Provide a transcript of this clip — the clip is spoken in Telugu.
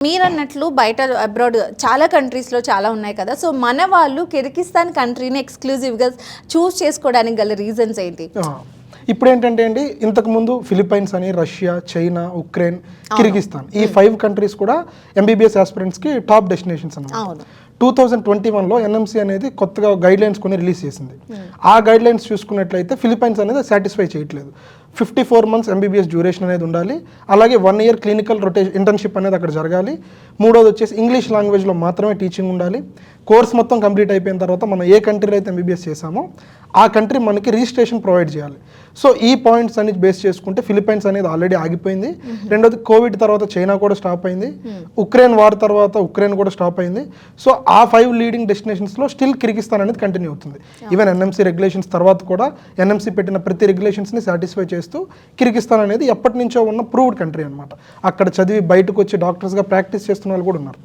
మీరన్నట్లు బయట అబ్రాడ్ చాలా కంట్రీస్లో చాలా ఉన్నాయి కదా, సో మన వాళ్ళు కిర్గిస్తాన్ కంట్రీని ఎక్స్క్లూజివ్గా చూస్ చేసుకోవడానికి గల రీజన్స్ ఏంటి? ఇప్పుడు ఏంటంటే అండి, ఇంతకుముందు ఫిలిప్పైన్స్ అని, రష్యా, చైనా, ఉక్రెయిన్, కిర్గిస్తాన్ ఈ 5 కంట్రీస్ కూడా ఎంబీబీఎస్ ఆస్పిరెంట్స్కి టాప్ డెస్టినేషన్స్ అన్నమాట. 2021లో ఎన్ఎంసీ అనేది కొత్తగా గైడ్ లైన్స్ కొన్ని రిలీజ్ చేసింది. ఆ గైడ్ లైన్స్ చూసుకున్నట్లయితే ఫిలిప్పైన్స్ అనేది సాటిస్ఫై చేయట్లేదు. 54 months ఎంబీబీఎస్ డ్యూరేషన్ అనేది ఉండాలి, అలాగే 1 year క్లినికల్ ఇంటర్న్షిప్ అనేది అక్కడ జరగాలి. మూడోది వచ్చేసి ఇంగ్లీష్ లాంగ్వేజ్లో మాత్రమే టీచింగ్ ఉండాలి. కోర్స్ మొత్తం కంప్లీట్ అయిపోయిన తర్వాత మనం ఏ కంట్రీలో అయితే ఎంబీబీఎస్ చేసామో ఆ కంట్రీ మనకి రిజిస్ట్రేషన్ ప్రొవైడ్ చేయాలి. సో ఈ పాయింట్స్ అన్ని బేస్ చేసుకుంటే ఫిలిప్పైన్స్ అనేది ఆల్రెడీ ఆగిపోయింది. రెండోది కోవిడ్ తర్వాత చైనా కూడా స్టాప్ అయింది. ఉక్రెయిన్ వార్ తర్వాత ఉక్రెయిన్ కూడా స్టాప్ అయింది. సో ఆ 5 లీడింగ్ డెస్టినేషన్స్లో స్టిల్ కిర్గిస్తాన్ అనేది కంటిన్యూ అవుతుంది. ఈవెన్ ఎన్ఎంసీ రెగ్యులేషన్స్ తర్వాత కూడా ఎన్ఎంసీ పెట్టిన ప్రతి రెగ్యులేషన్స్ని సాటిస్ఫై చేస్తూ కిర్గిస్తాన్ అనేది ఎప్పటి నుంచో ఉన్న ప్రూవ్డ్ కంట్రీ అనమాట. అక్కడ చదివి బయటకు వచ్చి డాక్టర్స్గా ప్రాక్టీస్ చేస్తున్న వాళ్ళు కూడా ఉన్నారు.